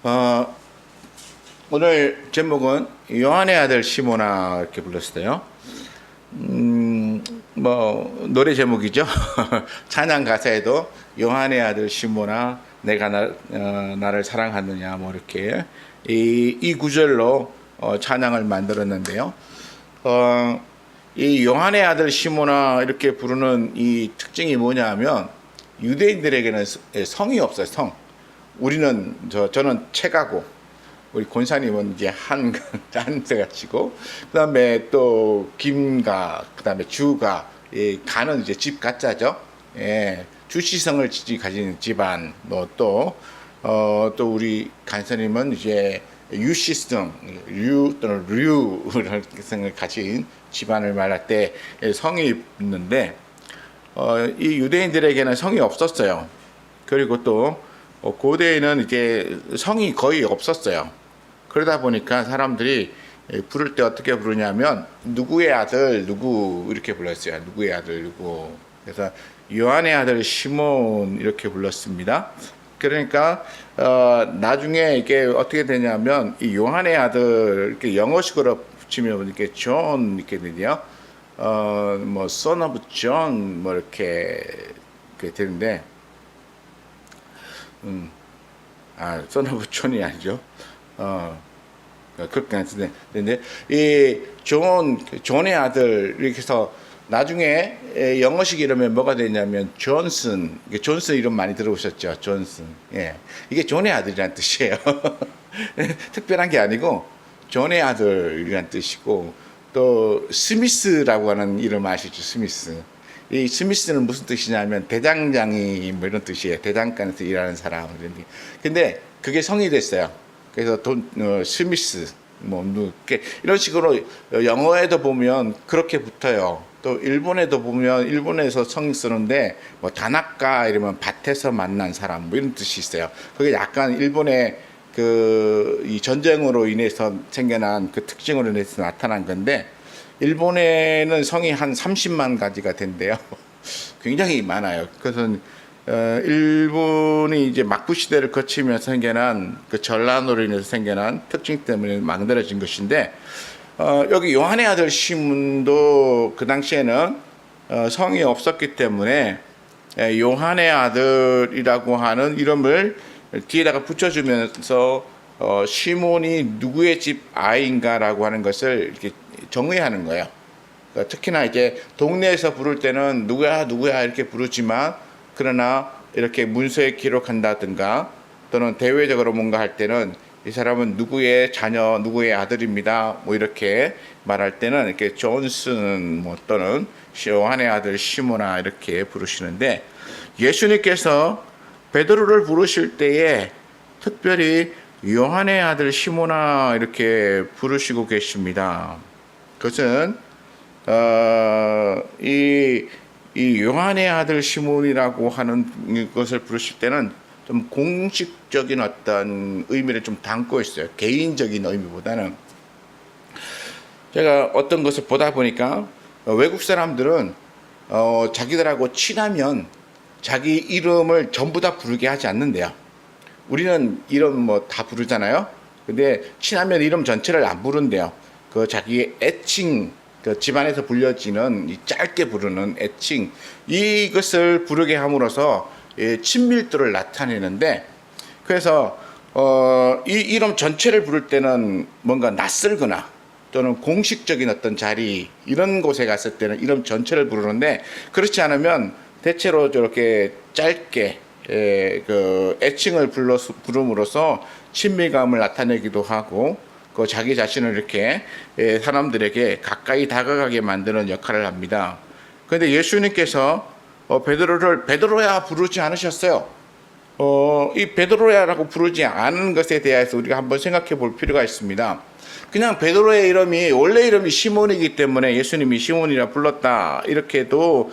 어, 오늘 제목은 요한의 아들 시모나 이렇게 불렀어요. 뭐 노래 제목이죠. 찬양 가사에도 요한의 아들 시모나 내가 나를 사랑하느냐 뭐 이렇게 이 구절로 찬양을 만들었는데요. 이 요한의 아들 시모나 이렇게 부르는 이 특징이 뭐냐하면 유대인들에게는 성이 없어요. 성. 우리는 저는 채가고 우리 권사님은 이제 한세 가지고 그다음에 또 김가 그다음에 주가 가는 이제 집 가짜죠. 예, 주시성을 가진 집안 또 우리 간사님은 이제 유시성 류 또는 류성을 가진 집안을 말할 때 성이 있는데 이 유대인들에게는 성이 없었어요. 그리고 또 고대에는 이제 성이 거의 없었어요. 그러다 보니까 사람들이 부를 때 어떻게 부르냐면 누구의 아들 누구 이렇게 불렀어요. 누구의 아들 누구. 그래서 요한의 아들 시몬 이렇게 불렀습니다. 그러니까 나중에 이게 어떻게 되냐면 이 요한의 아들 이렇게 영어식으로 붙이면 이렇게 존 이렇게 되죠. 뭐 son of John 뭐 이렇게 되는데 son of John이 아니죠. 그렇게 하는데, 근데 이 존의 아들 이렇게 해서 나중에 영어식 이름에 뭐가 되냐면 존슨 이름 많이 들어보셨죠? 존슨. 예, 이게 존의 아들이란 뜻이에요. 특별한 게 아니고 존의 아들이란 뜻이고 또 스미스라고 하는 이름 아시죠? 스미스. 이 스미스는 무슨 뜻이냐면 대장장이 뭐 이런 뜻이에요. 대장간에서 일하는 사람. 근데 그게 성이 됐어요. 그래서 스미스 뭐 이런 식으로 영어에도 보면 그렇게 붙어요. 또 일본에도 보면 일본에서 성 쓰는데 뭐 다나카 이러면 밭에서 만난 사람 뭐 이런 뜻이 있어요. 그게 약간 일본의 이 전쟁으로 인해서 생겨난 그 특징으로 인해서 나타난 건데 일본에는 성이 한 30만 가지가 된대요. 굉장히 많아요. 그래서 일본이 이제 막부 시대를 거치면서 생겨난 그 전란으로 인해서 생겨난 특징 때문에 만들어진 것인데 여기 요한의 아들 시몬도 그 당시에는 성이 없었기 때문에 요한의 아들이라고 하는 이름을 뒤에다가 붙여주면서 시몬이 누구의 집 아이인가라고 하는 것을 이렇게 정의하는 거예요. 특히나 이제 동네에서 부를 때는 누구야 이렇게 부르지만 그러나 이렇게 문서에 기록한다든가 또는 대외적으로 뭔가 할 때는 이 사람은 누구의 자녀, 누구의 아들입니다. 뭐 이렇게 말할 때는 이렇게 존슨 뭐 또는 요한의 아들 시모나 이렇게 부르시는데 예수님께서 베드로를 부르실 때에 특별히 요한의 아들 시모나 이렇게 부르시고 계십니다. 그것은 이 요한의 아들 시몬이라고 하는 것을 부르실 때는 좀 공식적인 어떤 의미를 좀 담고 있어요. 개인적인 의미보다는. 제가 어떤 것을 보다 보니까 외국 사람들은 자기들하고 친하면 자기 이름을 전부 다 부르게 하지 않는데요. 우리는 이름 뭐 다 부르잖아요. 근데 친하면 이름 전체를 안 부른대요. 그 자기의 애칭, 그 집안에서 불려지는 이 짧게 부르는 애칭 이것을 부르게 함으로써 친밀도를 나타내는데 그래서 이 이름 전체를 부를 때는 뭔가 낯설거나 또는 공식적인 어떤 자리 이런 곳에 갔을 때는 이름 전체를 부르는데 그렇지 않으면 대체로 저렇게 짧게 그 애칭을 부름으로써 친밀감을 나타내기도 하고 그 자기 자신을 이렇게 사람들에게 가까이 다가가게 만드는 역할을 합니다. 그런데 예수님께서 베드로를 베드로야 부르지 않으셨어요. 이 베드로야라고 부르지 않은 것에 대해서 우리가 한번 생각해 볼 필요가 있습니다. 그냥 베드로의 이름이 원래 이름이 시몬이기 때문에 예수님이 시몬이라 불렀다 이렇게도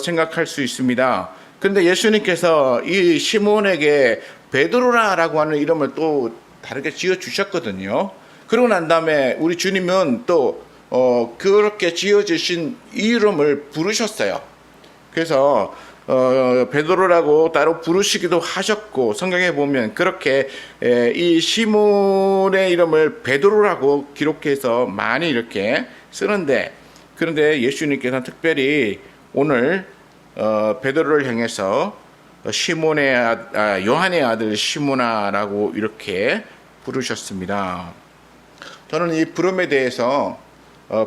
생각할 수 있습니다. 그런데 예수님께서 이 시몬에게 베드로라고 하는 이름을 또 다르게 지어 주셨거든요. 그러고 난 다음에 우리 주님은 또 그렇게 지어주신 이름을 부르셨어요. 그래서 베드로라고 따로 부르시기도 하셨고, 성경에 보면 그렇게 이 시몬의 이름을 베드로라고 기록해서 많이 이렇게 쓰는데, 그런데 예수님께서는 특별히 오늘 베드로를 향해서 요한의 아들 시몬아라고 이렇게 부르셨습니다. 저는 이 부름에 대해서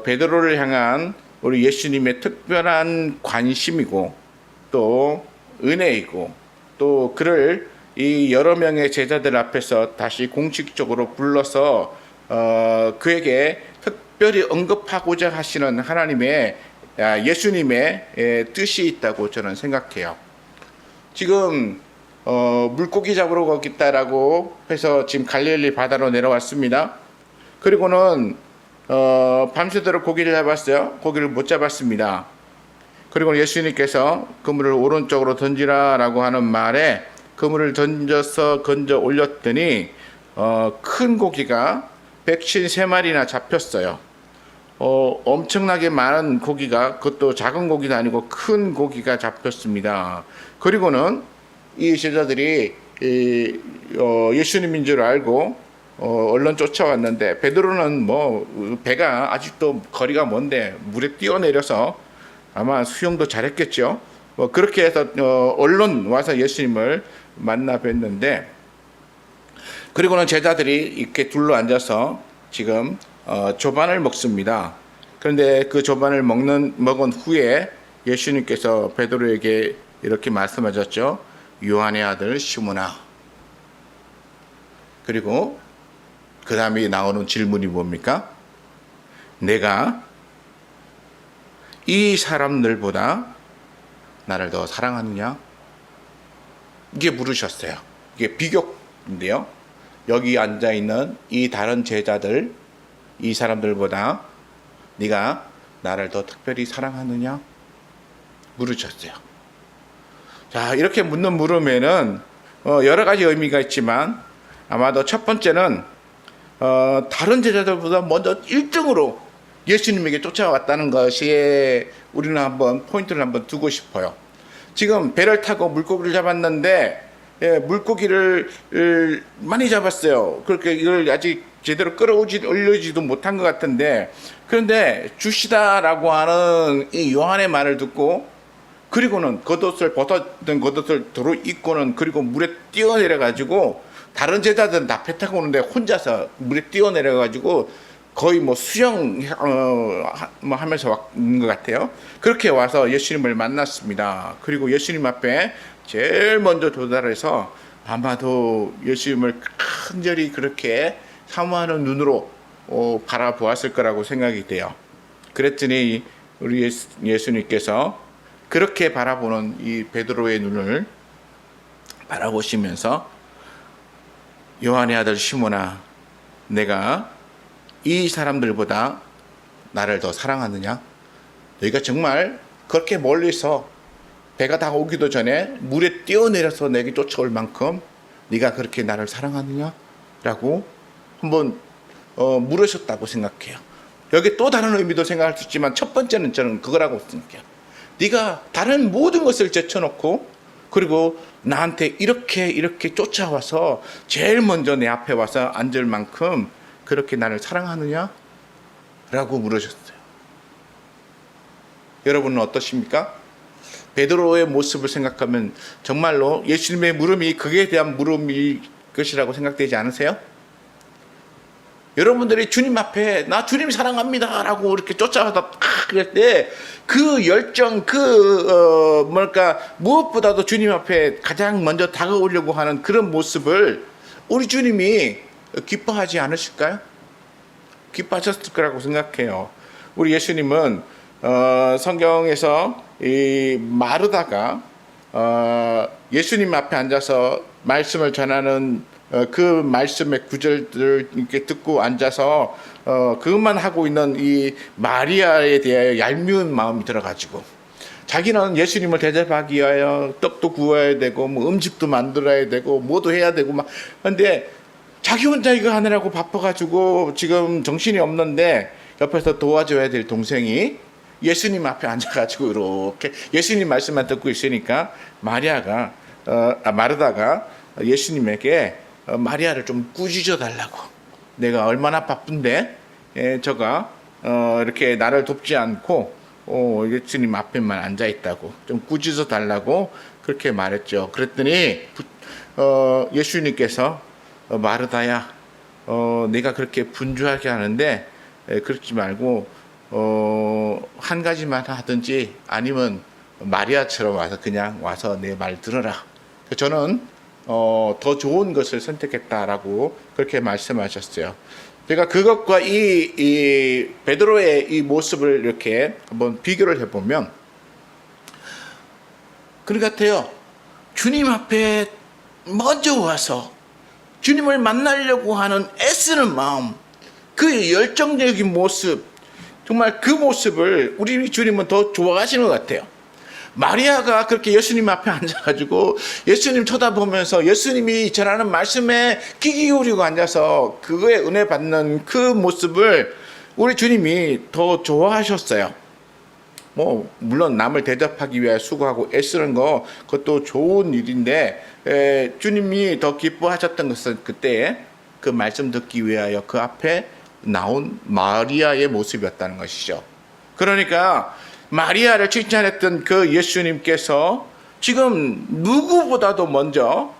베드로를 향한 우리 예수님의 특별한 관심이고 또 은혜이고, 또 그를 이 여러 명의 제자들 앞에서 다시 공식적으로 불러서 그에게 특별히 언급하고자 하시는 하나님의 예수님의 뜻이 있다고 저는 생각해요. 지금 물고기 잡으러 가겠다라고 해서 지금 갈릴리 바다로 내려왔습니다. 그리고는 밤새도록 고기를 잡았어요. 고기를 못 잡았습니다. 그리고 예수님께서 그물을 오른쪽으로 던지라라고 하는 말에 그물을 던져서 건져 올렸더니 큰 고기가 153마리나 잡혔어요. 엄청나게 많은 고기가, 그것도 작은 고기도 아니고 큰 고기가 잡혔습니다. 그리고는 이 제자들이 예수님인 줄 알고 얼른 쫓아왔는데, 베드로는 뭐 배가 아직도 거리가 먼데 물에 뛰어내려서 아마 수영도 잘했겠죠. 그렇게 해서 얼른 와서 예수님을 만나 뵀는데, 그리고는 제자들이 이렇게 둘러 앉아서 지금 조반을 먹습니다. 그런데 그 조반을 먹은 후에 예수님께서 베드로에게 이렇게 말씀하셨죠. 요한의 아들 시몬아. 그리고 그 다음에 나오는 질문이 뭡니까? 내가 이 사람들보다 나를 더 사랑하느냐? 이게 물으셨어요. 이게 비교인데요. 여기 앉아있는 이 다른 제자들, 이 사람들보다 네가 나를 더 특별히 사랑하느냐? 물으셨어요. 자, 이렇게 묻는 물음에는 여러 가지 의미가 있지만, 아마도 첫 번째는 다른 제자들보다 먼저 1등으로 예수님에게 쫓아왔다는 것이 우리는 한번 포인트를 한번 두고 싶어요. 지금 배를 타고 물고기를 잡았는데 물고기를 많이 잡았어요. 그렇게 이걸 아직 제대로 끌어올리지도 못한 것 같은데, 그런데 주시다라고 하는 이 요한의 말을 듣고, 그리고는 벗었던 겉옷을 도로 입고는, 그리고 물에 뛰어내려 가지고, 다른 제자들은 다 배 타고 오는데 혼자서 물에 뛰어내려 가지고 거의 뭐 수영 하면서 왔는 것 같아요. 그렇게 와서 예수님을 만났습니다. 그리고 예수님 앞에 제일 먼저 도달해서 아마도 예수님을 간절히 그렇게 사모하는 눈으로 바라보았을 거라고 생각이 돼요. 그랬더니 우리 예수님께서 그렇게 바라보는 이 베드로의 눈을 바라보시면서, 요한의 아들 시몬아, 내가 이 사람들보다 나를 더 사랑하느냐? 너희가 정말 그렇게 멀리서 배가 다 오기도 전에 물에 뛰어내려서 내게 쫓아올 만큼 네가 그렇게 나를 사랑하느냐? 라고 한번 물으셨다고 생각해요. 여기 또 다른 의미도 생각할 수 있지만, 첫 번째는 저는 그거라고 생각해요. 네가 다른 모든 것을 제쳐놓고, 그리고 나한테 이렇게 쫓아와서 제일 먼저 내 앞에 와서 앉을 만큼 그렇게 나를 사랑하느냐? 라고 물으셨어요. 여러분은 어떠십니까? 베드로의 모습을 생각하면 정말로 예수님의 물음이 그에 대한 물음일 것이라고 생각되지 않으세요? 여러분들이 주님 앞에 나 주님 사랑합니다 라고 이렇게 쫓아와서 그럴 때 그 열정, 무엇보다도 주님 앞에 가장 먼저 다가오려고 하는 그런 모습을 우리 주님이 기뻐하지 않으실까요? 기뻐하셨을 거라고 생각해요. 우리 예수님은 성경에서 이 마르다가 예수님 앞에 앉아서 말씀을 전하는 그 말씀의 구절들을 이렇게 듣고 앉아서 그것만 하고 있는 이 마리아에 대하여 얄미운 마음이 들어가지고, 자기는 예수님을 대접하기 위하여 떡도 구워야 되고 뭐 음식도 만들어야 되고 뭐도 해야 되고 막, 근데 자기 혼자 이거 하느라고 바빠가지고 지금 정신이 없는데 옆에서 도와줘야 될 동생이 예수님 앞에 앉아가지고 이렇게 예수님 말씀만 듣고 있으니까 마르다가 예수님에게 마리아를 좀 꾸짖어 달라고. 내가 얼마나 바쁜데 저가 이렇게 나를 돕지 않고 예수님 앞에만 앉아 있다고 좀 꾸짖어 달라고 그렇게 말했죠. 그랬더니 예수님께서 마르다야, 내가 그렇게 분주하게 하는데 그렇지 말고 한 가지만 하든지 아니면 마리아처럼 와서 그냥 와서 내 말 들어라. 저는 더 좋은 것을 선택했다라고 그렇게 말씀하셨어요. 제가 그것과 이 베드로의 이 모습을 이렇게 한번 비교를 해보면 그런 것 같아요. 주님 앞에 먼저 와서 주님을 만나려고 하는 애쓰는 마음, 그 열정적인 모습, 정말 그 모습을 우리 주님은 더 좋아하시는 것 같아요. 마리아가 그렇게 예수님 앞에 앉아가지고 예수님 쳐다보면서 예수님이 전하는 말씀에 귀 기울이고 앉아서 그거에 은혜 받는 그 모습을 우리 주님이 더 좋아하셨어요. 물론 남을 대접하기 위해 수고하고 애쓰는 거 그것도 좋은 일인데 주님이 더 기뻐하셨던 것은 그때 그 말씀 듣기 위하여 그 앞에 나온 마리아의 모습이었다는 것이죠. 그러니까 마리아를 칭찬했던 그 예수님께서 지금 누구보다도 먼저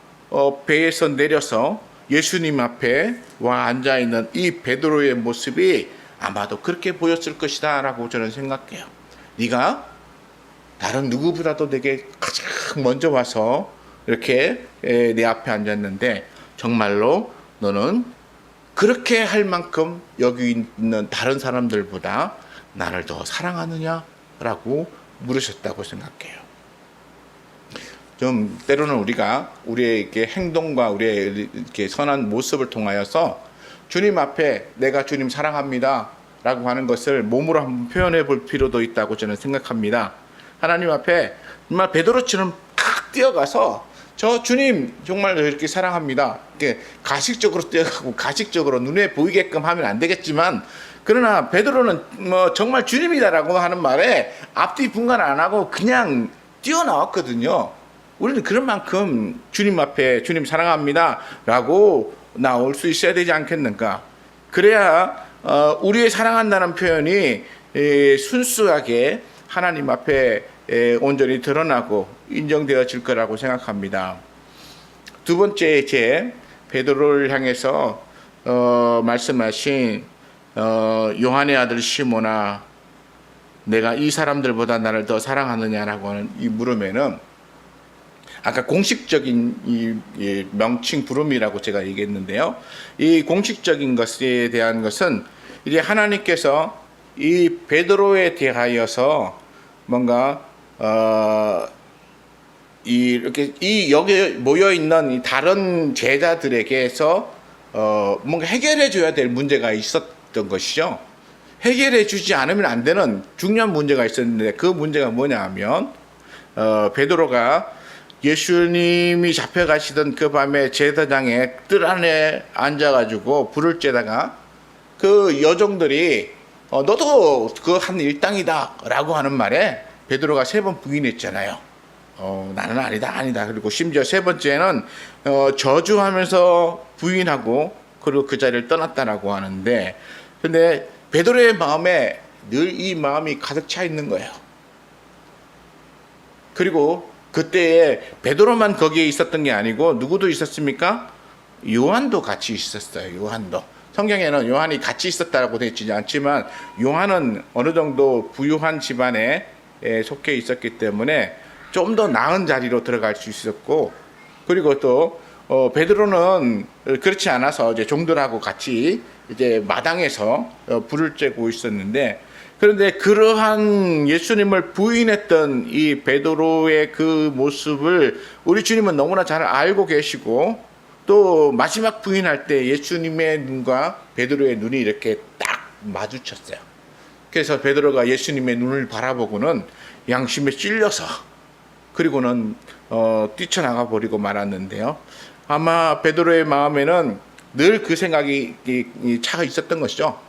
배에서 내려서 예수님 앞에 와 앉아있는 이 베드로의 모습이 아마도 그렇게 보였을 것이다 라고 저는 생각해요. 네가 다른 누구보다도 내게 가장 먼저 와서 이렇게 내 앞에 앉았는데 정말로 너는 그렇게 할 만큼 여기 있는 다른 사람들보다 나를 더 사랑하느냐? 라고 물으셨다고 생각해요. 좀 때로는 우리가 우리의 이렇게 행동과 우리의 이렇게 선한 모습을 통하여서 주님 앞에 내가 주님 사랑합니다 라고 하는 것을 몸으로 한번 표현해 볼 필요도 있다고 저는 생각합니다. 하나님 앞에 정말 베드로처럼 탁 뛰어가서 저 주님 정말 이렇게 사랑합니다. 이렇게 가식적으로 뛰어가고 가식적으로 눈에 보이게끔 하면 안 되겠지만 그러나 베드로는 정말 주님이다라고 하는 말에 앞뒤 분간 안 하고 그냥 뛰어나왔거든요. 우리는 그런 만큼 주님 앞에 주님 사랑합니다 라고 나올 수 있어야 되지 않겠는가. 그래야 우리의 사랑한다는 표현이 순수하게 하나님 앞에 온전히 드러나고 인정되어질 거라고 생각합니다. 두 번째 제 베드로를 향해서 말씀하신 요한의 아들 시몬아, 내가 이 사람들보다 나를 더 사랑하느냐라고 하는 이 물음에는 아까 공식적인 이 명칭 부름이라고 제가 얘기했는데요. 이 공식적인 것에 대한 것은 이제 하나님께서 이 베드로에 대하여서 뭔가 이렇게 여기 모여 있는 이 다른 제자들에게서 뭔가 해결해 줘야 될 문제가 있었던 것이죠. 해결해 주지 않으면 안 되는 중요한 문제가 있었는데 그 문제가 뭐냐 하면 베드로가 예수님이 잡혀가시던 그 밤에 제사장의 뜰 안에 앉아가지고 불을 쬐다가 그 여종들이 너도 그 한 일당이다 라고 하는 말에 베드로가 3번 부인했잖아요. 나는 아니다. 그리고 심지어 3번째는 저주하면서 부인하고 그리고 그 자리를 떠났다라고 하는데, 근데 베드로의 마음에 늘 이 마음이 가득 차 있는 거예요. 그리고 그때에 베드로만 거기에 있었던 게 아니고 누구도 있었습니까? 요한도 같이 있었어요. 요한도. 성경에는 요한이 같이 있었다고 되어 있지 않지만 요한은 어느 정도 부유한 집안에 속해 있었기 때문에 좀 더 나은 자리로 들어갈 수 있었고, 그리고 또 베드로는 그렇지 않아서 이제 종들하고 같이 이제 마당에서 불을 쬐고 있었는데, 그런데 그러한 예수님을 부인했던 이 베드로의 그 모습을 우리 주님은 너무나 잘 알고 계시고, 또 마지막 부인할 때 예수님의 눈과 베드로의 눈이 이렇게 딱 마주쳤어요. 그래서 베드로가 예수님의 눈을 바라보고는 양심에 찔려서 그리고는 뛰쳐나가 버리고 말았는데요. 아마 베드로의 마음에는 늘 그 생각이 차가 있었던 것이죠.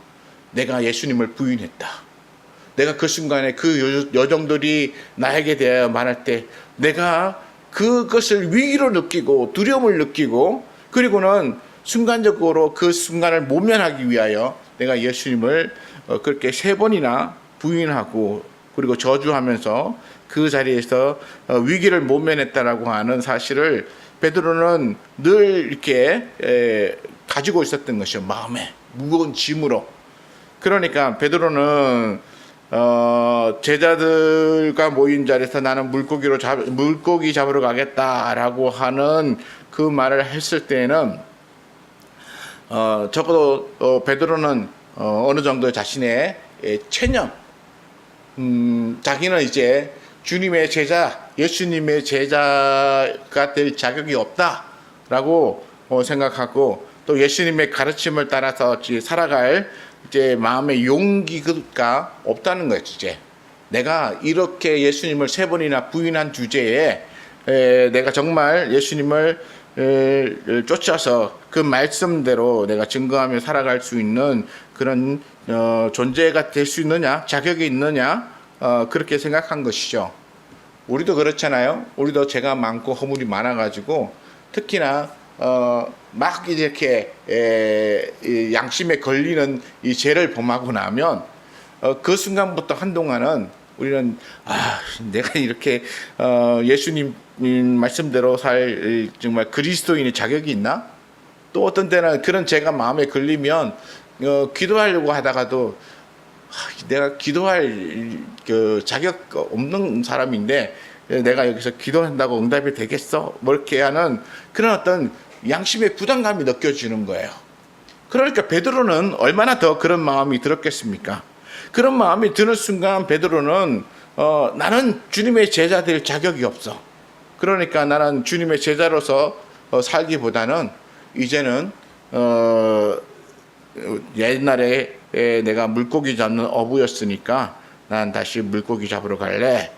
내가 예수님을 부인했다. 내가 그 순간에 그 여정들이 나에게 대하여 말할 때 내가 그것을 위기로 느끼고 두려움을 느끼고 그리고는 순간적으로 그 순간을 모면하기 위하여 내가 예수님을 그렇게 3번이나 부인하고 그리고 저주하면서 그 자리에서 위기를 모면했다라고 하는 사실을 베드로는 늘 이렇게 가지고 있었던 것이요. 마음에 무거운 짐으로. 그러니까 베드로는 제자들과 모인 자리에서 나는 물고기 잡으러 가겠다라고 하는 그 말을 했을 때에는 적어도 베드로는 어느 정도 자신의 체념, 자기는 이제 주님의 제자, 예수님의 제자가 될 자격이 없다라고 생각하고 또 예수님의 가르침을 따라서 살아갈 이제 마음의 용기가 없다는 거죠. 이제 내가 이렇게 예수님을 3번이나 부인한 주제에 내가 정말 예수님을 쫓아서 그 말씀대로 내가 증거하며 살아갈 수 있는 그런 존재가 될 수 있느냐, 자격이 있느냐, 그렇게 생각한 것이죠. 우리도 그렇잖아요. 우리도 죄가 많고 허물이 많아가지고 특히나 막 이렇게 양심에 걸리는 이 죄를 범하고 나면 그 순간부터 한동안은 우리는 내가 이렇게 예수님 말씀대로 살 정말 그리스도인의 자격이 있나? 또 어떤 때는 그런 죄가 마음에 걸리면 기도하려고 하다가도 내가 기도할 그 자격 없는 사람인데 내가 여기서 기도한다고 응답이 되겠어? 뭐 이렇게 하는 그런 어떤 양심의 부담감이 느껴지는 거예요. 그러니까 베드로는 얼마나 더 그런 마음이 들었겠습니까? 그런 마음이 드는 순간 베드로는 나는 주님의 제자 될 자격이 없어. 그러니까 나는 주님의 제자로서 살기보다는 이제는 옛날에 내가 물고기 잡는 어부였으니까 난 다시 물고기 잡으러 갈래.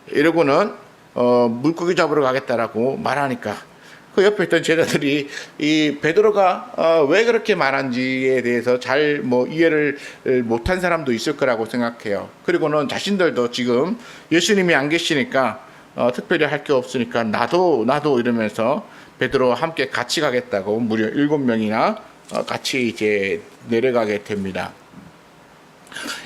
이러고는 물고기 잡으러 가겠다라고 말하니까 그 옆에 있던 제자들이 이 베드로가 왜 그렇게 말한지에 대해서 잘 이해를 못한 사람도 있을 거라고 생각해요. 그리고는 자신들도 지금 예수님이 안 계시니까 특별히 할 게 없으니까 나도 이러면서 베드로와 함께 같이 가겠다고 무려 7명이나 같이 이제 내려가게 됩니다.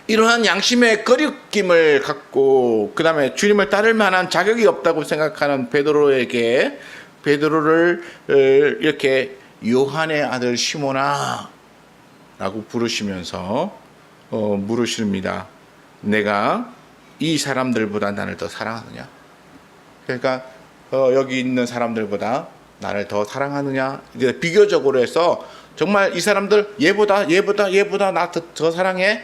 이러한 양심의 거리낌을 갖고 그 다음에 주님을 따를 만한 자격이 없다고 생각하는 베드로를 이렇게 요한의 아들 시몬아 라고 부르시면서 물으십니다. 내가 이 사람들보다 나를 더 사랑하느냐? 그러니까 여기 있는 사람들보다 나를 더 사랑하느냐? 비교적으로 해서 정말 이 사람들 얘보다 나 더 사랑해?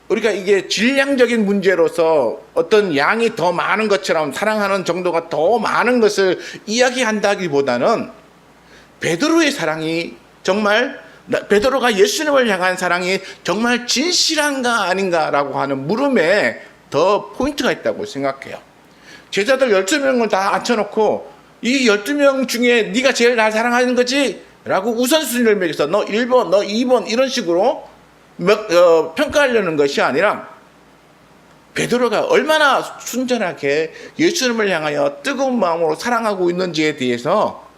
우리가 이게 질량적인 문제로서 어떤 양이 더 많은 것처럼 사랑하는 정도가 더 많은 것을 이야기한다기보다는 베드로의 사랑이 정말 베드로가 예수님을 향한 사랑이 정말 진실한가 아닌가라고 하는 물음에 더 포인트가 있다고 생각해요. 제자들 12명을 다 앉혀놓고 이 12명 중에 네가 제일 날 사랑하는 거지? 라고 우선순위를 매겨서 너 1번, 너 2번 이런 식으로 평가하려는 것이 아니라 베드로가 얼마나 순전하게 예수님을 향하여 뜨거운 마음으로 사랑하고 있는지에 대해서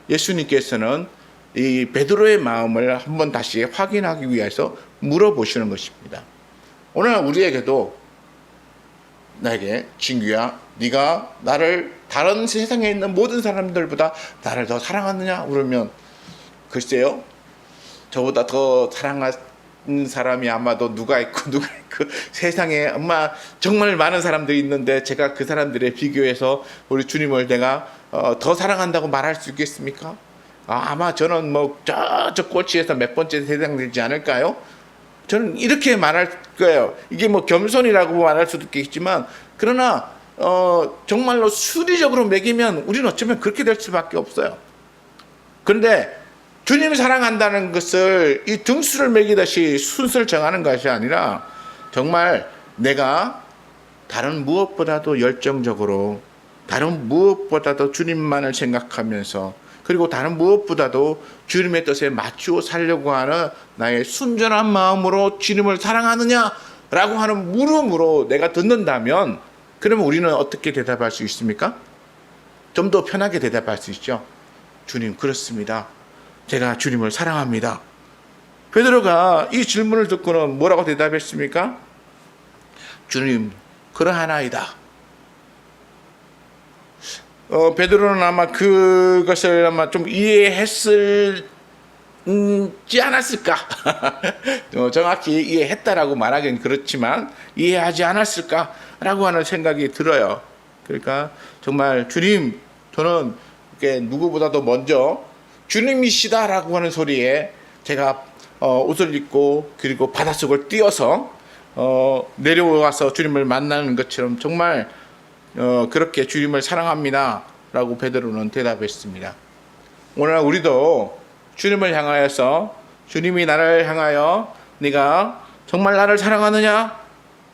예수님께서는 이 베드로의 마음을 한번 다시 확인하기 위해서 물어보시는 것입니다. 오늘 우리에게도 나에게 친구야, 네가 나를 다른 세상에 있는 모든 사람들보다 나를 더 사랑하느냐? 그러면 글쎄요, 저보다 더 사랑하는 사람이 아마도 누가 있고 세상에 아마 정말 많은 사람들이 있는데 제가 그 사람들에 비교해서 우리 주님을 내가 더 사랑한다고 말할 수 있겠습니까? 아마 저는 저쪽 꼴찌에서 몇 번째 세상되지 않을까요? 저는 이렇게 말할 거예요. 이게 겸손이라고 말할 수도 있겠지만 그러나 정말로 수리적으로 매기면 우리는 어쩌면 그렇게 될 수밖에 없어요. 그런데 주님이 사랑한다는 것을 이 등수를 매기듯이 순서를 정하는 것이 아니라 정말 내가 다른 무엇보다도 열정적으로 다른 무엇보다도 주님만을 생각하면서 그리고 다른 무엇보다도 주님의 뜻에 맞추어 살려고 하는 나의 순전한 마음으로 주님을 사랑하느냐? 라고 하는 물음으로 내가 듣는다면, 그러면 우리는 어떻게 대답할 수 있습니까? 좀 더 편하게 대답할 수 있죠. 주님, 그렇습니다. 제가 주님을 사랑합니다. 베드로가 이 질문을 듣고는 뭐라고 대답했습니까? 주님, 그러하나이다. 베드로는 아마 그것을 아마 좀 이해했을지 않았을까? 정확히 이해했다라고 말하기는 그렇지만 이해하지 않았을까라고 하는 생각이 들어요. 그러니까 정말 주님, 저는 누구보다도 먼저 주님이시다라고 하는 소리에 제가 옷을 입고 그리고 바닷속을 뛰어서 내려와서 주님을 만나는 것처럼 정말 그렇게 주님을 사랑합니다 라고 베드로는 대답했습니다. 오늘 우리도 주님을 향하여서, 주님이 나를 향하여 네가 정말 나를 사랑하느냐,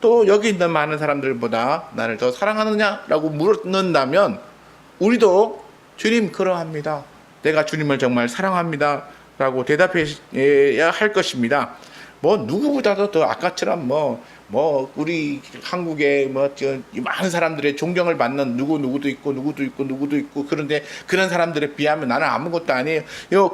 또 여기 있는 많은 사람들보다 나를 더 사랑하느냐 라고 물었는다면, 우리도 주님, 그러합니다, 내가 주님을 정말 사랑합니다 라고 대답해야 할 것입니다. 뭐 누구보다도 더 아까처럼 우리 한국에 많은 사람들의 존경을 받는 누구도 있고 그런데 그런 사람들에 비하면 나는 아무것도 아니에요.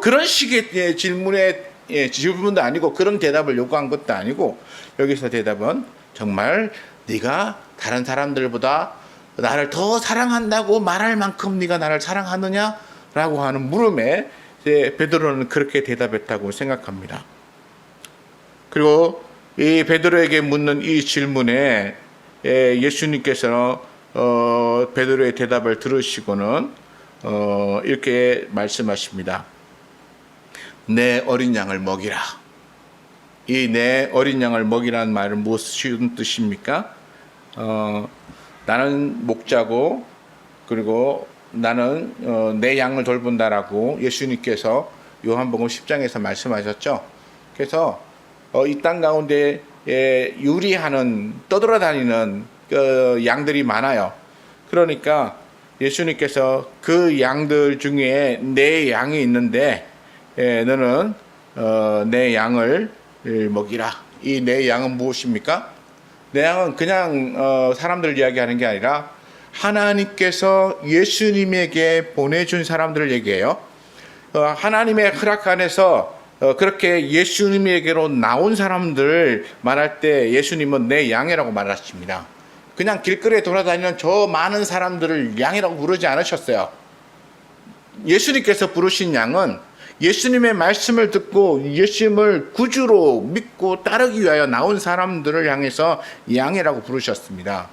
그런 식의 질문도 아니고 그런 대답을 요구한 것도 아니고, 여기서 대답은 정말 네가 다른 사람들보다 나를 더 사랑한다고 말할 만큼 네가 나를 사랑하느냐라고 하는 물음에 베드로는 그렇게 대답했다고 생각합니다. 그리고 이 베드로에게 묻는 이 질문에 예수님께서 베드로의 대답을 들으시고는 이렇게 말씀하십니다. 내 어린 양을 먹이라. 이 내 어린 양을 먹이라는 말은 무슨 뜻입니까? 나는 목자고 그리고 나는 내 양을 돌본다라고 예수님께서 요한복음 10장에서 말씀하셨죠. 그래서 이 땅 가운데 유리하는, 떠돌아다니는 양들이 많아요. 그러니까 예수님께서 그 양들 중에 내 양이 있는데 너는 내 양을 먹이라. 이 내 양은 무엇입니까? 내 양은 그냥 사람들 이야기하는 게 아니라 하나님께서 예수님에게 보내준 사람들을 얘기해요. 하나님의 허락 안에서 그렇게 예수님에게로 나온 사람들을 말할 때 예수님은 내 양이라고 말하십니다. 그냥 길거리에 돌아다니는 저 많은 사람들을 양이라고 부르지 않으셨어요. 예수님께서 부르신 양은 예수님의 말씀을 듣고 예수님을 구주로 믿고 따르기 위하여 나온 사람들을 향해서 양이라고 부르셨습니다.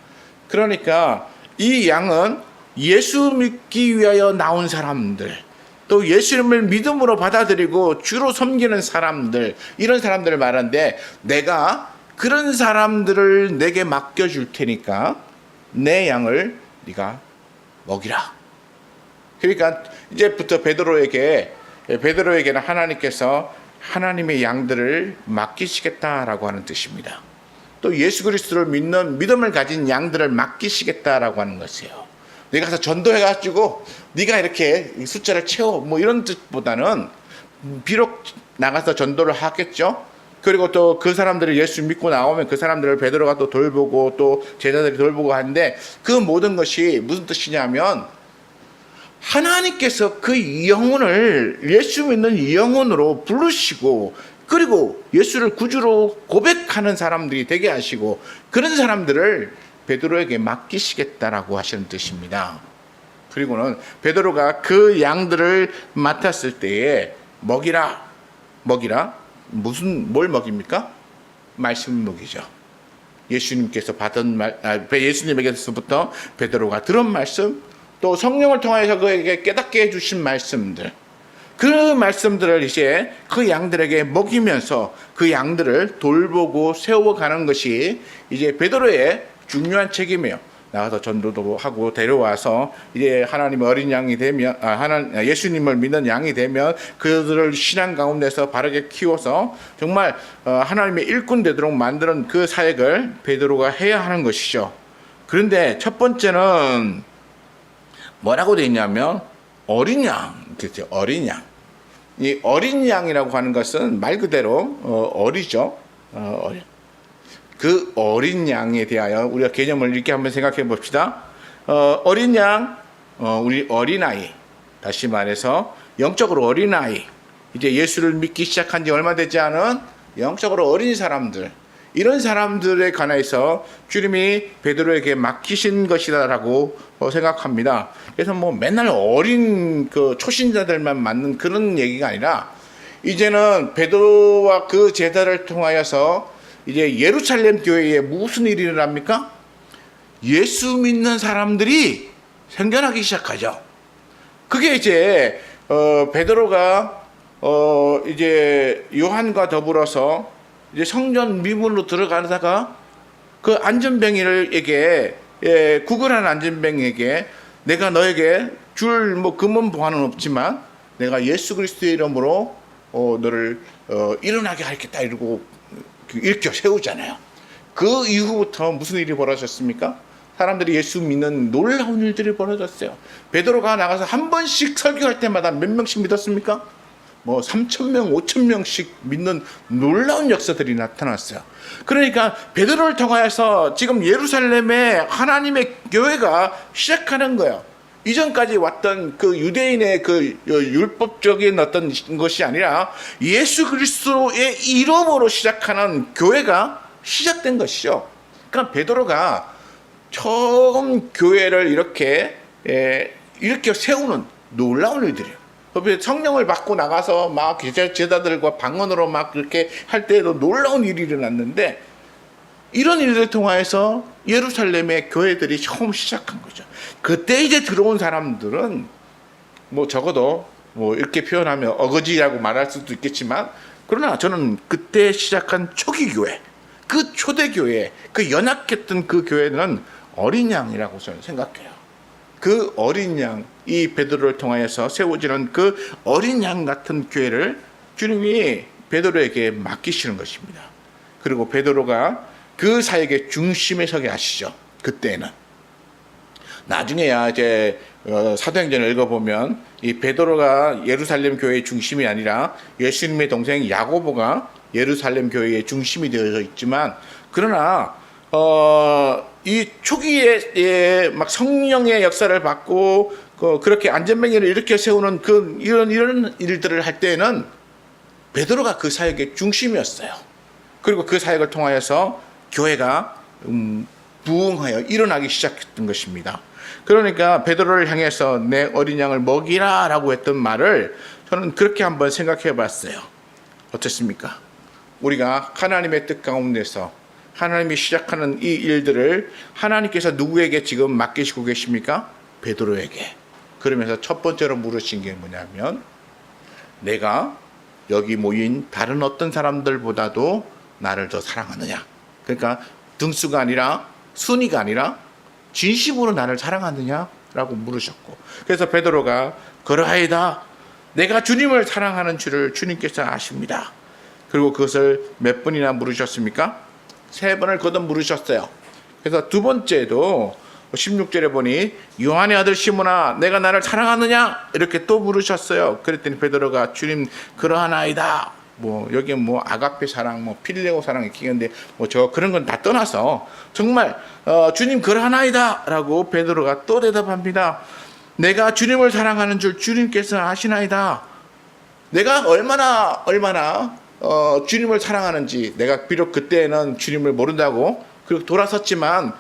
그러니까 이 양은 예수 믿기 위하여 나온 사람들, 또 예수님을 믿음으로 받아들이고 주로 섬기는 사람들, 이런 사람들을 말하는데, 내가 그런 사람들을 내게 맡겨줄 테니까 내 양을 네가 먹이라. 그러니까 이제부터 베드로에게는 하나님께서 하나님의 양들을 맡기시겠다라고 하는 뜻입니다. 또 예수 그리스도를 믿는 믿음을 가진 양들을 맡기시겠다라고 하는 것이에요. 네가 가서 전도해가지고 네가 이렇게 숫자를 채워, 이런 뜻보다는 비록 나가서 전도를 하겠죠. 그리고 또 그 사람들이 예수 믿고 나오면 그 사람들을 베드로가 또 돌보고 또 제자들이 돌보고 하는데, 그 모든 것이 무슨 뜻이냐면 하나님께서 그 영혼을 예수 믿는 영혼으로 부르시고, 그리고 예수를 구주로 고백하는 사람들이 되게 하시고, 그런 사람들을 베드로에게 맡기시겠다라고 하시는 뜻입니다. 그리고는 베드로가 그 양들을 맡았을 때에 먹이라. 뭘 먹입니까? 말씀 먹이죠. 예수님께서 예수님에게서부터 베드로가 들은 말씀, 또 성령을 통하여서 그에게 깨닫게 해주신 말씀들, 그 말씀들을 이제 그 양들에게 먹이면서 그 양들을 돌보고 세워가는 것이 이제 베드로의 중요한 책임이에요. 나가서 전도도 하고 데려와서 이제 하나님의 어린 양이 되면, 예수님을 믿는 양이 되면 그들을 신앙 가운데서 바르게 키워서 정말 하나님의 일꾼 되도록 만드는 그 사역을 베드로가 해야 하는 것이죠. 그런데 첫 번째는 뭐라고 되어 있냐면 어린 양, 그렇죠? 어린 양. 이 어린 양이라고 하는 것은 말 그대로 어리죠. 그 어린 양에 대하여 우리가 개념을 이렇게 한번 생각해 봅시다. 어린 양, 우리 어린아이, 다시 말해서 영적으로 어린아이, 이제 예수를 믿기 시작한 지 얼마 되지 않은 영적으로 어린 사람들, 이런 사람들에 관해서 주님이 베드로에게 맡기신 것이다라고 생각합니다. 그래서 뭐 맨날 어린 그 초신자들만 맡는 그런 얘기가 아니라, 이제는 베드로와 그 제자를 통하여서 이제 예루살렘 교회에 무슨 일이 일어납니까? 예수 믿는 사람들이 생겨나기 시작하죠. 그게 이제 베드로가 이제 요한과 더불어서 이제 성전 미문으로 들어가다가 그 안전뱅이에게, 구걸한 안전뱅이에게, 내가 너에게 줄 뭐 금은 보화는 없지만 내가 예수 그리스도의 이름으로 너를 일어나게 하겠다 이러고 일으켜 세우잖아요. 그 이후부터 무슨 일이 벌어졌습니까? 사람들이 예수 믿는 놀라운 일들이 벌어졌어요. 베드로가 나가서 한 번씩 설교할 때마다 몇 명씩 믿었습니까? 뭐 3,000명, 5,000명씩 믿는 놀라운 역사들이 나타났어요. 그러니까 베드로를 통하여서 지금 예루살렘에 하나님의 교회가 시작하는 거예요. 이전까지 왔던 그 유대인의 그 율법적인 어떤 것이 아니라 예수 그리스도의 이름으로 시작하는 교회가 시작된 것이죠. 그러니까 베드로가 처음 교회를 이렇게 세우는 놀라운 일들이에요. 성령을 받고 나가서 막 제자들과 방언으로 막 그렇게 할 때에도 놀라운 일이 일어났는데, 이런 일들을 통하여서 예루살렘의 교회들이 처음 시작한 거죠. 그때 이제 들어온 사람들은 뭐 적어도 뭐 이렇게 표현하면 어거지라고 말할 수도 있겠지만, 그러나 저는 그때 시작한 초기 교회, 그 초대 교회, 그 연약했던 그 교회는 어린 양이라고 저는 생각해요. 그 어린 양, 이 베드로를 통하여서 세워지는 그 어린 양 같은 교회를 주님이 베드로에게 맡기시는 것입니다. 그리고 베드로가 그 사역의 중심에 서게 하시죠. 그때는. 나중에야 이제 사도행전을 읽어보면 이 베드로가 예루살렘 교회의 중심이 아니라 예수님의 동생 야고보가 예루살렘 교회의 중심이 되어져 있지만, 그러나 이 초기에 막 성령의 역사를 받고 그렇게 안전뱅이를 일으켜 세우는 이런 일들을 할 때에는 베드로가 그 사역의 중심이었어요. 그리고 그 사역을 통하여서 교회가 부흥하여 일어나기 시작했던 것입니다. 그러니까 베드로를 향해서 내 어린 양을 먹이라 라고 했던 말을 저는 그렇게 한번 생각해 봤어요. 어떻습니까? 우리가 하나님의 뜻 가운데서 하나님이 시작하는 이 일들을 하나님께서 누구에게 지금 맡기시고 계십니까? 베드로에게. 그러면서 첫 번째로 물으신 게 뭐냐면, 내가 여기 모인 다른 어떤 사람들보다도 나를 더 사랑하느냐? 그러니까 등수가 아니라, 순위가 아니라 진심으로 나를 사랑하느냐? 라고 물으셨고, 그래서 베드로가 그러하이다, 내가 주님을 사랑하는 줄을 주님께서 아십니다. 그리고 그것을 몇 번이나 물으셨습니까? 3번을 거듭 물으셨어요. 그래서 두 번째도 16절에 보니 요한의 아들 시몬아, 내가 나를 사랑하느냐? 이렇게 또 물으셨어요. 그랬더니 베드로가 주님 그러하나이다. 뭐 여기 뭐 아가페 사랑, 뭐 필레오 사랑 이렇게 있는데 뭐 저 그런 건 다 떠나서 정말 주님 그러하나이다라고 베드로가 또 대답합니다. 내가 주님을 사랑하는 줄 주님께서 아시나이다. 내가 얼마나 주님을 사랑하는지, 내가 비록 그때는 주님을 모른다고 그리고 돌아섰지만,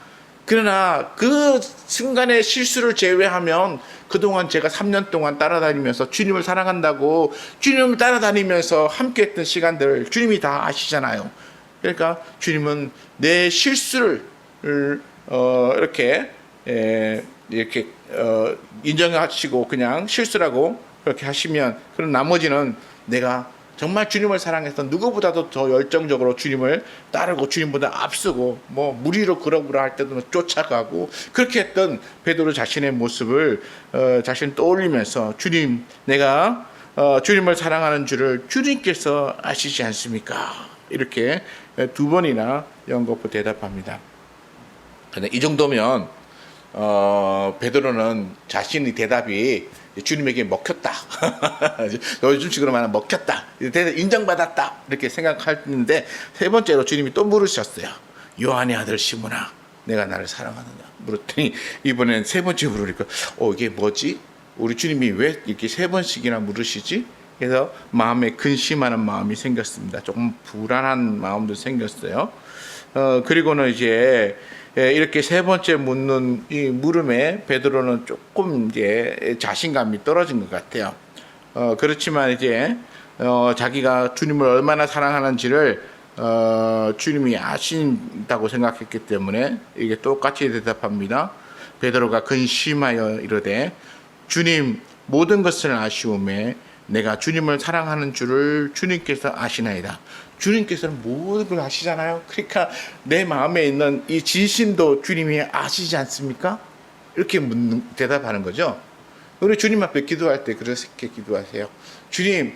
그러나 그 순간의 실수를 제외하면 그동안 제가 3년 동안 따라다니면서 주님을 사랑한다고, 주님을 따라다니면서 함께했던 시간들을 주님이 다 아시잖아요. 그러니까 주님은 내 실수를 이렇게 인정하시고 그냥 실수라고 그렇게 하시면, 그런 나머지는 내가 정말 주님을 사랑해서 누구보다도 더 열정적으로 주님을 따르고 주님보다 앞서고 뭐 무리로 그러구라 할 때도 쫓아가고 그렇게 했던 베드로 자신의 모습을 자신 떠올리면서, 주님, 내가 주님을 사랑하는 줄을 주님께서 아시지 않습니까? 이렇게 2번이나 연거푸 대답합니다. 근데 이 정도면 베드로는 자신의 대답이 주님에게 먹혔다. 요즘식으로 말하면 먹혔다. 인정받았다. 이렇게 생각하는데, 3번째로 주님이 또 물으셨어요. 요한의 아들 시몬아, 내가 나를 사랑하느냐 물었더니 이번엔 세 번째 물으니까 이게 뭐지? 우리 주님이 왜 이렇게 세 번씩이나 물으시지? 그래서 마음에 근심하는 마음이 생겼습니다. 조금 불안한 마음도 생겼어요. 그리고는 이제 이렇게 세 번째 묻는 이 물음에 베드로는 조금 이제 자신감이 떨어진 것 같아요. 그렇지만 이제 자기가 주님을 얼마나 사랑하는지를 주님이 아신다고 생각했기 때문에 이게 똑같이 대답합니다. 베드로가 근심하여 이르되 주님, 모든 것을 아시오매 내가 주님을 사랑하는 줄을 주님께서 아시나이다. 주님께서는 모든 걸 아시잖아요. 그러니까 내 마음에 있는 이 진심도 주님이 아시지 않습니까? 이렇게 대답하는 거죠. 우리 주님 앞에 기도할 때 그렇게 기도하세요. 주님,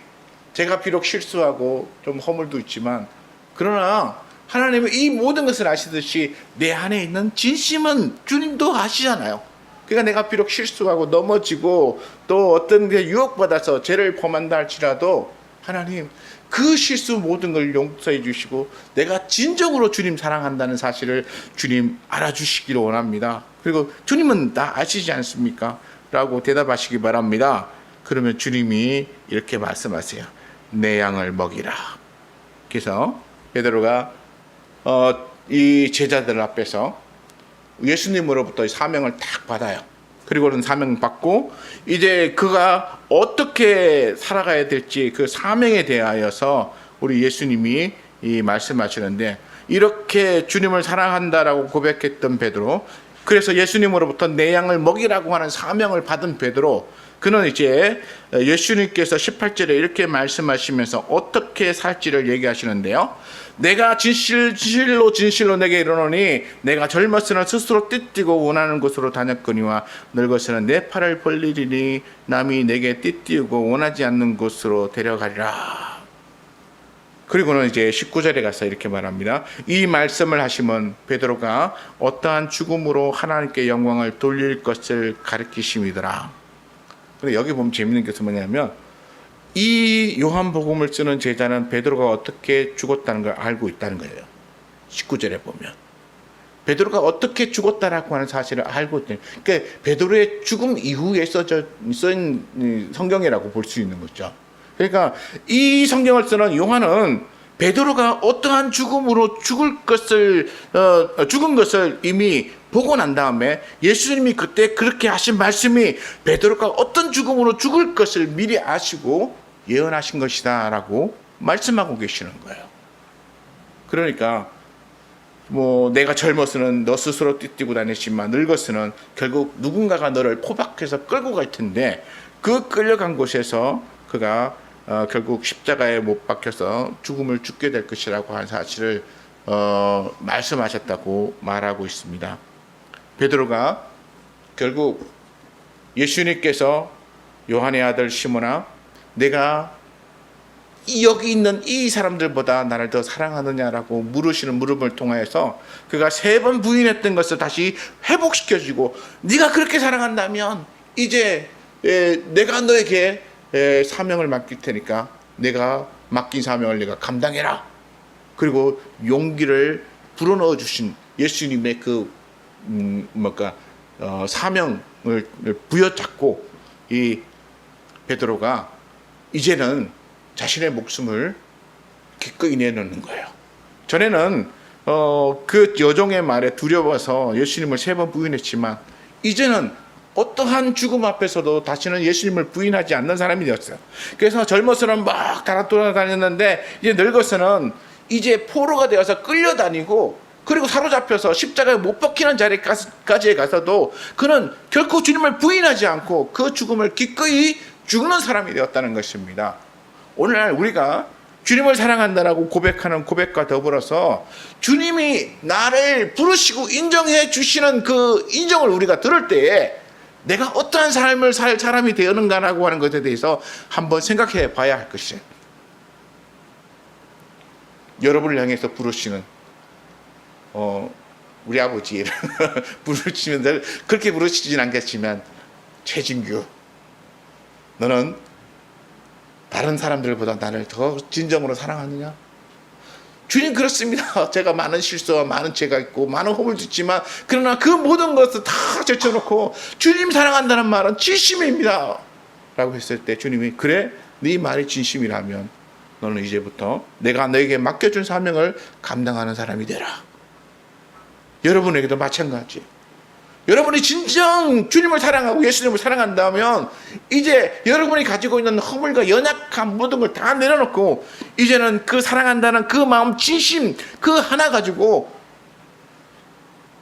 제가 비록 실수하고 좀 허물도 있지만 그러나 하나님은 이 모든 것을 아시듯이 내 안에 있는 진심은 주님도 아시잖아요. 그러니까 내가 비록 실수하고 넘어지고 또 어떤 게 유혹받아서 죄를 범한다 할지라도 하나님 그 실수 모든 걸 용서해 주시고 내가 진정으로 주님 사랑한다는 사실을 주님 알아주시기를 원합니다. 그리고 주님은 다 아시지 않습니까? 라고 대답하시기 바랍니다. 그러면 주님이 이렇게 말씀하세요. 내 양을 먹이라. 그래서 베드로가 이 제자들 앞에서 예수님으로부터 사명을 딱 받아요. 그리고는 사명 받고 이제 그가 어떻게 살아가야 될지 그 사명에 대하여서 우리 예수님이 말씀하시는데 이렇게 주님을 사랑한다라고 고백했던 베드로, 그래서 예수님으로부터 내 양을 먹이라고 하는 사명을 받은 베드로, 그는 이제 예수님께서 18절에 이렇게 말씀하시면서 어떻게 살지를 얘기하시는데요. 내가 진실로 내게 이르노니 내가 젊었으나 스스로 띠띠고 원하는 곳으로 다녔거니와 늙었으나 내 팔을 벌리리니 남이 내게 띠띠고 원하지 않는 곳으로 데려가리라. 그리고는 이제 19절에 가서 이렇게 말합니다. 이 말씀을 하시면 베드로가 어떠한 죽음으로 하나님께 영광을 돌릴 것을 가르치심이더라. 근데 여기 보면 재밌는 게 뭐냐면 이 요한복음을 쓰는 제자는 베드로가 어떻게 죽었다는 걸 알고 있다는 거예요. 19절에 보면 베드로가 어떻게 죽었다라고 하는 사실을 알고 있다는, 그러니까 베드로의 죽음 이후에 써인 성경이라고 볼 수 있는 거죠. 그러니까 이 성경을 쓰는 요한은 베드로가 어떠한 죽음으로 죽은 것을 이미 보고 난 다음에 예수님이 그때 그렇게 하신 말씀이 베드로가 어떤 죽음으로 죽을 것을 미리 아시고 예언하신 것이다 라고 말씀하고 계시는 거예요. 그러니까 내가 젊었으면 너 스스로 띠띠고 다녔지만 늙었으면 결국 누군가가 너를 포박해서 끌고 갈 텐데 그 끌려간 곳에서 그가 결국 십자가에 못 박혀서 죽음을 죽게 될 것이라고 하는 사실을 말씀하셨다고 말하고 있습니다. 베드로가 결국 예수님께서 요한의 아들 시몬아, 내가 여기 있는 이 사람들보다 나를 더 사랑하느냐라고 물으시는 물음을 통해서 그가 3번 부인했던 것을 다시 회복시켜주고, 네가 그렇게 사랑한다면 이제 내가 너에게 사명을 맡길 테니까 내가 맡긴 사명을 내가 감당해라. 그리고 용기를 불어넣어 주신 예수님의 사명을 부여잡고 이 베드로가 이제는 자신의 목숨을 기꺼이 내놓는 거예요. 전에는 그 여종의 말에 두려워서 예수님을 3번 부인했지만 이제는 어떠한 죽음 앞에서도 다시는 예수님을 부인하지 않는 사람이 되었어요. 그래서 젊어서는 막 돌아다녔는데 이제 늙어서는 이제 포로가 되어서 끌려다니고, 그리고 사로잡혀서 십자가에 못 박히는 자리까지 가서도 그는 결코 주님을 부인하지 않고 그 죽음을 기꺼이 죽는 사람이 되었다는 것입니다. 오늘날 우리가 주님을 사랑한다라고 고백하는 고백과 더불어서 주님이 나를 부르시고 인정해 주시는 그 인정을 우리가 들을 때에 내가 어떠한 삶을 살 사람이 되었는가라고 하는 것에 대해서 한번 생각해 봐야 할 것이에요. 여러분을 향해서 부르시는 우리 아버지를 부르시면 그렇게 부르시진 않겠지만, 최진규, 너는 다른 사람들보다 나를 더 진정으로 사랑하느냐? 주님 그렇습니다. 제가 많은 실수와 많은 죄가 있고 많은 허물도 있지만 그러나 그 모든 것을 다 제쳐놓고 주님 사랑한다는 말은 진심입니다 라고 했을 때 주님이 그래 네 말이 진심이라면 너는 이제부터 내가 너에게 맡겨준 사명을 감당하는 사람이 되라. 여러분에게도 마찬가지. 여러분이 진정 주님을 사랑하고 예수님을 사랑한다면 이제 여러분이 가지고 있는 허물과 연약한 모든 걸 다 내려놓고 이제는 그 사랑한다는 그 마음 진심 그 하나 가지고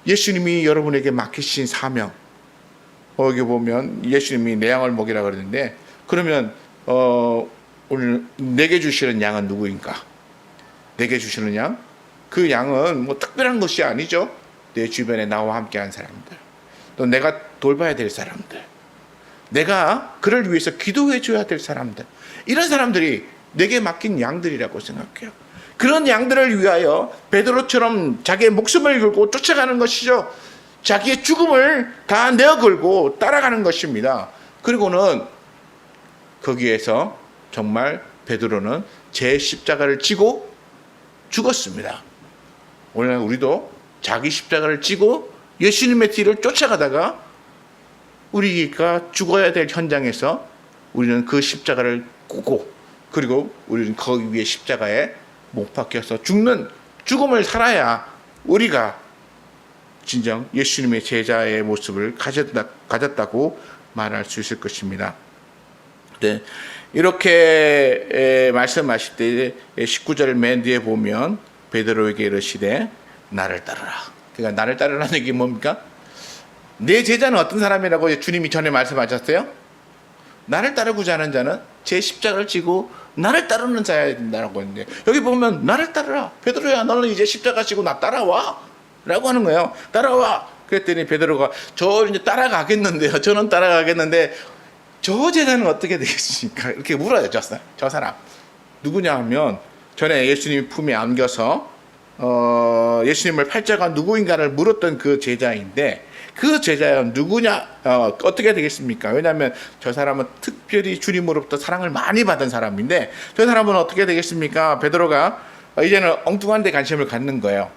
예수님이 여러분에게 맡기신 사명, 여기 보면 예수님이 내 양을 먹이라 그러는데 그러면 오늘 내게 주시는 양은 누구인가? 내게 주시는 양? 그 양은 뭐 특별한 것이 아니죠. 내 주변에 나와 함께한 사람들, 또 내가 돌봐야 될 사람들, 내가 그를 위해서 기도해 줘야 될 사람들, 이런 사람들이 내게 맡긴 양들이라고 생각해요. 그런 양들을 위하여 베드로처럼 자기의 목숨을 걸고 쫓아가는 것이죠. 자기의 죽음을 다 내어 걸고 따라가는 것입니다. 그리고는 거기에서 정말 베드로는 제 십자가를 지고 죽었습니다. 오늘 우리도 자기 십자가를 지고 예수님의 뒤를 쫓아가다가 우리가 죽어야 될 현장에서 우리는 그 십자가를 꾸고 그리고 우리는 거기 위에 십자가에 못 박혀서 죽는 죽음을 살아야 우리가 진정 예수님의 제자의 모습을 가졌다고 말할 수 있을 것입니다. 네, 이렇게 말씀하실 때 19절 맨 뒤에 보면 베드로에게 이르시되 나를 따르라. 그러니까 나를 따르라는 얘기 뭡니까? 내 제자는 어떤 사람이라고 주님이 전에 말씀하셨어요? 나를 따르고자 하는 자는 제 십자가를 지고 나를 따르는 자야 된다고 했는데 여기 보면 나를 따르라. 베드로야 너는 이제 십자가 지고 나 따라와 라고 하는 거예요. 따라와. 그랬더니 베드로가 저 이제 따라가겠는데요. 저는 따라가겠는데 저 제자는 어떻게 되겠습니까? 이렇게 물어요. 저 사람 누구냐 하면 전에 예수님 품에 안겨서 예수님을 팔자가 누구인가를 물었던 그 제자인데 그 제자는 누구냐 어떻게 되겠습니까? 왜냐하면 저 사람은 특별히 주님으로부터 사랑을 많이 받은 사람인데 저 사람은 어떻게 되겠습니까? 베드로가 이제는 엉뚱한 데 관심을 갖는 거예요.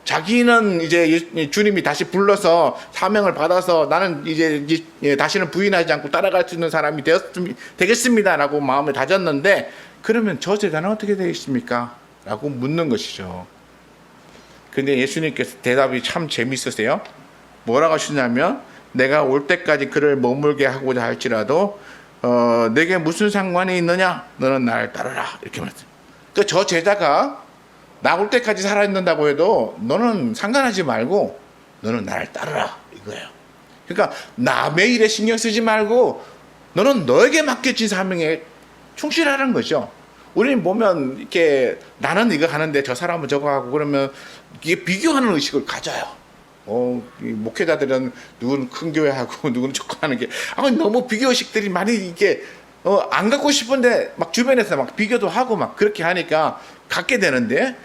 자기는 이제 주님이 다시 불러서 사명을 받아서 나는 이제 다시는 부인하지 않고 따라갈 수 있는 사람이 되겠습니다라고 마음을 다졌는데 그러면 저 제자는 어떻게 되겠습니까? 라고 묻는 것이죠. 근데 예수님께서 대답이 참 재밌으세요. 뭐라고 하시냐면 내가 올 때까지 그를 머물게 하고자 할지라도 내게 무슨 상관이 있느냐? 너는 나를 따르라. 이렇게 말했어요. 그러니까 저 제자가 나 올 때까지 살아있는다고 해도 너는 상관하지 말고 너는 나를 따르라 이거예요. 그러니까 남의 일에 신경 쓰지 말고 너는 너에게 맡겨진 사명에 충실하라는 거죠. 우리는 보면 이렇게 나는 이거 하는데 저 사람은 저거 하고 그러면 이게 비교하는 의식을 가져요. 목회자들은 누구는 큰 교회 하고 누구는 저거 하는 게 너무 비교 의식들이 많이 이게 안 갖고 싶은데 막 주변에서 막 비교도 하고 막 그렇게 하니까 갖게 되는데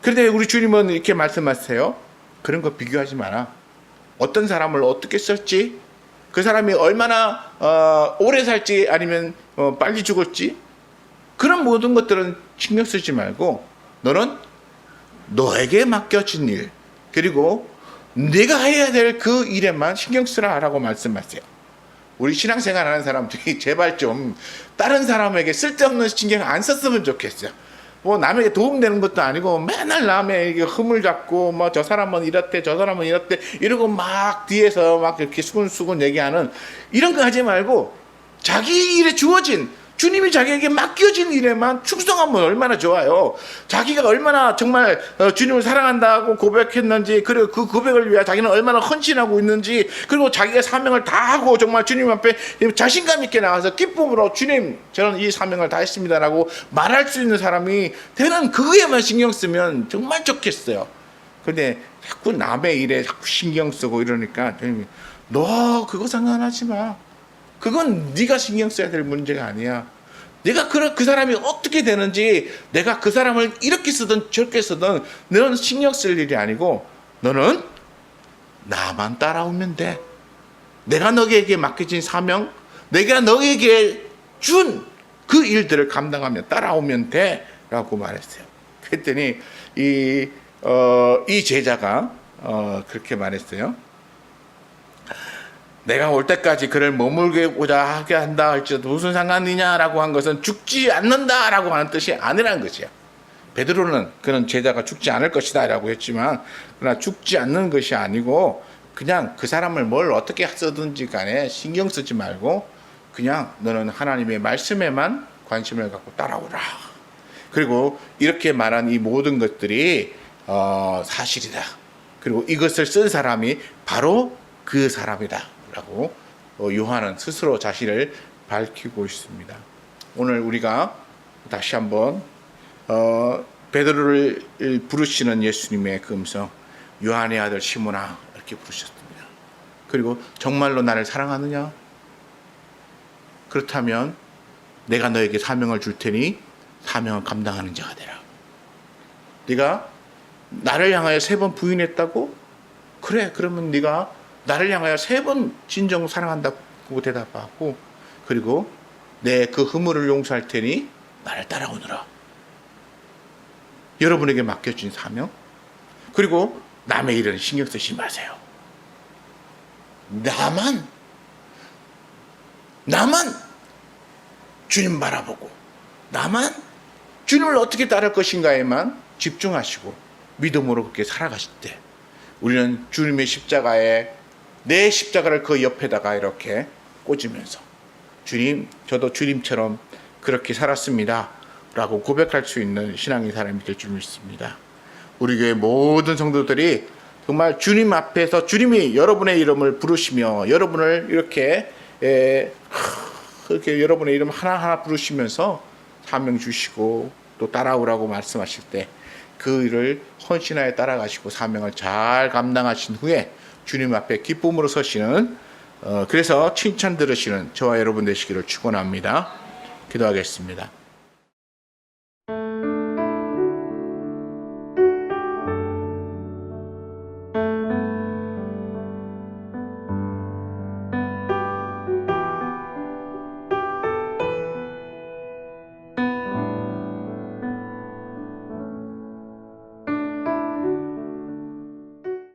그런데 우리 주님은 이렇게 말씀하세요. 그런 거 비교하지 마라. 어떤 사람을 어떻게 쓸지 그 사람이 얼마나 오래 살지 아니면 빨리 죽을지 그런 모든 것들은 신경 쓰지 말고 너는 너에게 맡겨진 일 그리고 네가 해야 될 그 일에만 신경 쓰라 라고 말씀하세요. 우리 신앙생활 하는 사람들이 제발 좀 다른 사람에게 쓸데없는 신경 안 썼으면 좋겠어요. 뭐 남에게 도움되는 것도 아니고 맨날 남의 흠을 잡고 뭐 저 사람은 이렇대 저 사람은 이렇대 이러고 막 뒤에서 막 이렇게 수근수근 얘기하는 이런 거 하지 말고 자기 일에 주어진 주님이 자기에게 맡겨진 일에만 충성하면 얼마나 좋아요. 자기가 얼마나 정말 주님을 사랑한다고 고백했는지 그리고 그 고백을 위해 자기는 얼마나 헌신하고 있는지 그리고 자기가 사명을 다 하고 정말 주님 앞에 자신감 있게 나와서 기쁨으로 주님 저는 이 사명을 다 했습니다라고 말할 수 있는 사람이 되는 그거에만 신경 쓰면 정말 좋겠어요. 근데 자꾸 남의 일에 자꾸 신경 쓰고 이러니까 주님이 너 그거 상관하지 마. 그건 네가 신경 써야 될 문제가 아니야. 내가 그 사람이 어떻게 되는지 내가 그 사람을 이렇게 쓰든 저렇게 쓰든 너는 신경 쓸 일이 아니고 너는 나만 따라오면 돼. 내가 너에게 맡겨진 사명 내가 너에게 준 그 일들을 감당하며 따라오면 돼 라고 말했어요. 그랬더니 이 제자가 그렇게 말했어요. 내가 올 때까지 그를 머물고자 하게 한다 할지라도 무슨 상관이냐라고 한 것은 죽지 않는다라고 하는 뜻이 아니라는 것이야. 베드로는 그런 제자가 죽지 않을 것이다 라고 했지만, 그러나 죽지 않는 것이 아니고 그냥 그 사람을 뭘 어떻게 쓰든지 간에 신경 쓰지 말고 그냥 너는 하나님의 말씀에만 관심을 갖고 따라오라. 그리고 이렇게 말한 이 모든 것들이 사실이다. 그리고 이것을 쓴 사람이 바로 그 사람이다 라고 요한은 스스로 자신을 밝히고 있습니다. 오늘 우리가 다시 한번 베드로를 부르시는 예수님의 그 음성, 요한의 아들 시몬아 이렇게 부르셨습니다. 그리고 정말로 나를 사랑하느냐? 그렇다면 내가 너에게 사명을 줄 테니 사명을 감당하는 자가 되라. 네가 나를 향하여 3번 부인했다고? 그래, 그러면 네가 나를 향하여 3번 진정 사랑한다고 대답하고, 그리고 내 그 허물을 용서할 테니 나를 따라오너라. 여러분에게 맡겨진 사명. 그리고 남의 일은 신경 쓰지 마세요. 나만 주님 바라보고, 나만 주님을 어떻게 따를 것인가에만 집중하시고 믿음으로 그렇게 살아가실 때, 우리는 주님의 십자가에 내 십자가를 그 옆에다가 이렇게 꽂으면서 주님, 저도 주님처럼 그렇게 살았습니다 라고 고백할 수 있는 신앙의 사람이 될 줄 믿습니다. 우리 교회 모든 성도들이 정말 주님 앞에서 주님이 여러분의 이름을 부르시며 여러분을 이렇게 여러분의 이름 하나하나 부르시면서 사명 주시고 또 따라오라고 말씀하실 때 그 일을 헌신하여 따라가시고 사명을 잘 감당하신 후에 주님 앞에 기쁨으로 서시는, 그래서 칭찬 들으시는 저와 여러분 되시기를 축원합니다. 기도하겠습니다.